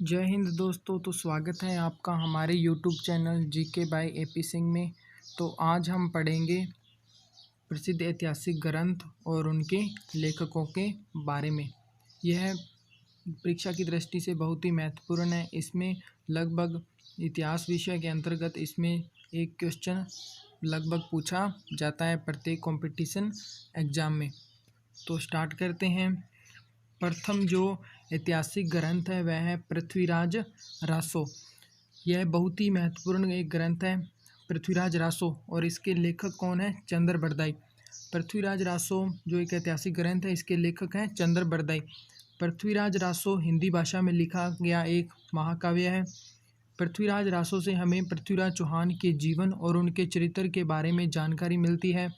जय हिंद दोस्तों। तो स्वागत है आपका हमारे YouTube channel GK by AP Singh में। तो आज हम पढ़ेंगे प्रसिद्ध ऐतिहासिक ग्रंथ और उनके लेखकों के बारे में। यह परीक्षा की दृष्टि से बहुत ही महत्वपूर्ण है। इसमें लगभग इतिहास विषय के अंतर्गत इसमें एक क्वेश्चन लगभग पूछा जाता है प्रत्येक कंपटीशन एग्ज़ाम में। तो स्टार्ट करते हैं। प्रथम जो ऐतिहासिक ग्रंथ है वह है पृथ्वीराज रासो। यह बहुत ही महत्वपूर्ण एक ग्रंथ है, पृथ्वीराज रासो, और इसके लेखक कौन है? चंद्र बरदाई। पृथ्वीराज रासो जो एक ऐतिहासिक ग्रंथ है, इसके लेखक हैं चंद्र बरदाई। पृथ्वीराज रासो हिंदी भाषा में लिखा गया एक महाकाव्य है। पृथ्वीराज रासो से हमें पृथ्वीराज चौहान के जीवन और उनके चरित्र के बारे में जानकारी मिलती है।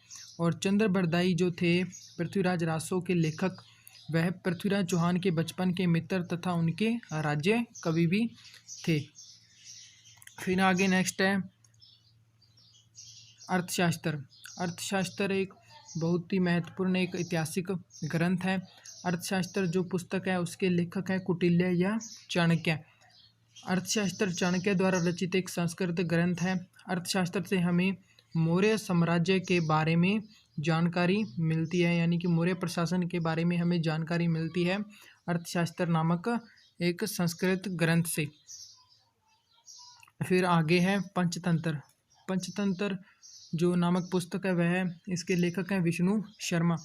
और चंद्र बरदाई जो थे पृथ्वीराज रासो के लेखक, वह पृथ्वीराज चौहान के बचपन के मित्र तथा उनके राज्य कवि भी थे। फिर आगे नेक्स्ट है अर्थशास्त्र। अर्थशास्त्र एक बहुत ही महत्वपूर्ण एक ऐतिहासिक ग्रंथ है। अर्थशास्त्र जो पुस्तक है उसके लेखक है कौटिल्य या चाणक्य। अर्थशास्त्र चाणक्य द्वारा रचित एक संस्कृत ग्रंथ है। अर्थशास्त्र से हमें मौर्य साम्राज्य के बारे में जानकारी मिलती है, यानी कि मौर्य प्रशासन के बारे में हमें जानकारी मिलती है अर्थशास्त्र नामक एक संस्कृत ग्रंथ से। फिर आगे है पंचतंत्र। पंचतंत्र जो नामक पुस्तक है वह इसके लेखक हैं विष्णु शर्मा।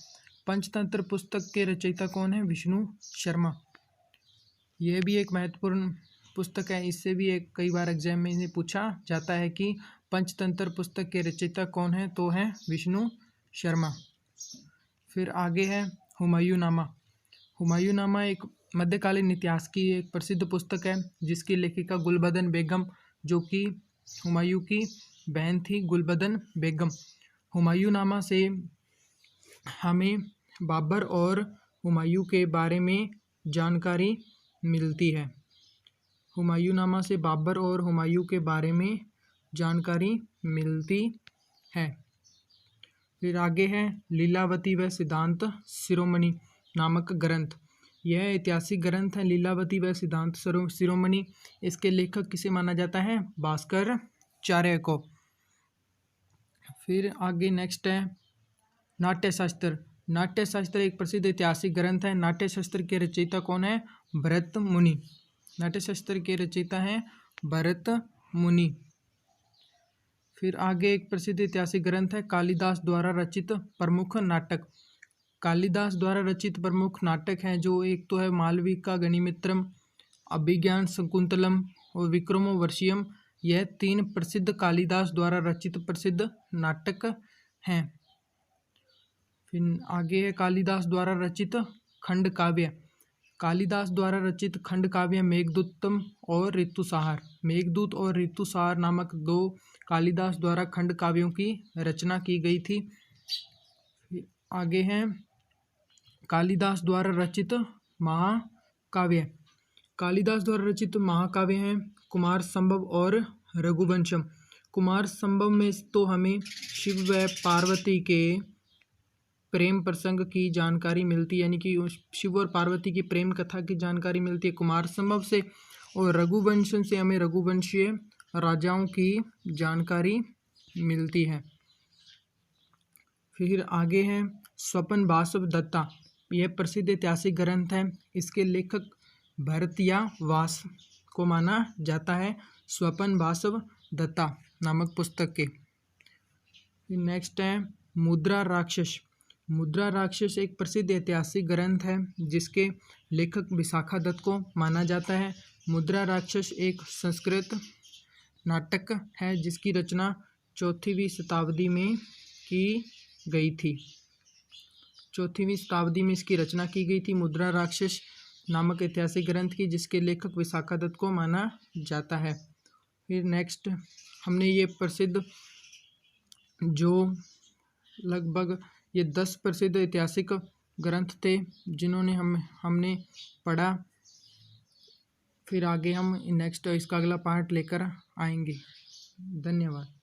पंचतंत्र पुस्तक के रचयिता कौन है? विष्णु शर्मा। यह भी एक महत्वपूर्ण पुस्तक है। इससे भी एक कई बार एग्जाम में इन्हें पूछा जाता है कि पंचतंत्र पुस्तक के रचयिता कौन है, तो है विष्णु शर्मा। फिर आगे है हुमायूं नामा। हुमायूं नामा एक मध्यकालीन इतिहास की एक प्रसिद्ध पुस्तक है, जिसकी लेखिका गुलबदन बेगम, जो कि हुमायूं की बहन थी, गुलबदन बेगम। हुमायूं नामा से हमें बाबर और हुमायूं के बारे में जानकारी मिलती है। हुमायूं नामा से बाबर और हुमायूं के बारे में जानकारी मिलती है। फिर आगे है लीलावती व सिद्धांत शिरोमणि नामक ग्रंथ। यह ऐतिहासिक ग्रंथ है लीलावती व सिद्धांत शिरोमणि। इसके लेखक किसे माना जाता है? भास्कराचार्य को। फिर आगे नेक्स्ट है नाट्यशास्त्र। नाट्यशास्त्र एक प्रसिद्ध ऐतिहासिक ग्रंथ है। नाट्यशास्त्र के रचयिता कौन है? भरत मुनि। नाट्यशास्त्र के रचयिता हैं भरत मुनि। फिर आगे एक प्रसिद्ध ऐतिहासिक ग्रंथ है कालिदास द्वारा रचित प्रमुख नाटक। कालिदास द्वारा रचित प्रमुख नाटक हैं जो एक तो है मालविका गणिमित्रम, अभिज्ञान शकुंतलम और विक्रमोर्वशीयम। यह तीन प्रसिद्ध कालिदास द्वारा रचित प्रसिद्ध नाटक हैं। फिर आगे है कालिदास द्वारा रचित खंड काव्य। कालिदास द्वारा रचित खंड काव्य मेघदूतम और ऋतुसार। मेघदूत और ऋतुसार नामक दो कालिदास द्वारा खंड काव्यों की रचना की गई थी। आगे हैं कालिदास द्वारा रचित महाकाव्य। कालिदास द्वारा रचित महाकाव्य हैं कुमार संभव और रघुवंशम। कुमार संभव में तो हमें शिव व पार्वती के प्रेम प्रसंग की जानकारी मिलती है, यानी कि शिव और पार्वती की प्रेम कथा की जानकारी मिलती है कुमार संभव से। और रघुवंश से हमें रघुवंशीय राजाओं की जानकारी मिलती है। फिर आगे है स्वपन वासव दत्ता। यह प्रसिद्ध ऐतिहासिक ग्रंथ है। इसके लेखक भरतिया वास को माना जाता है स्वपन वासव दत्ता नामक पुस्तक के। नेक्स्ट है मुद्रा राक्षस। मुद्रा राक्षस एक प्रसिद्ध ऐतिहासिक ग्रंथ है जिसके लेखक विशाखा दत्त को माना जाता है। मुद्रा राक्षस एक संस्कृत नाटक है जिसकी रचना 4वीं शताब्दी में की गई थी। 4वीं शताब्दी में इसकी रचना की गई थी मुद्रा राक्षस नामक ऐतिहासिक ग्रंथ की, जिसके लेखक विशाखा दत्त को माना जाता है। फिर नेक्स्ट हमने ये प्रसिद्ध जो लगभग ये 10 प्रसिद्ध ऐतिहासिक ग्रंथ थे जिन्होंने हमने पढ़ा। फिर आगे हम नेक्स्ट इसका अगला पार्ट लेकर आएंगे। धन्यवाद।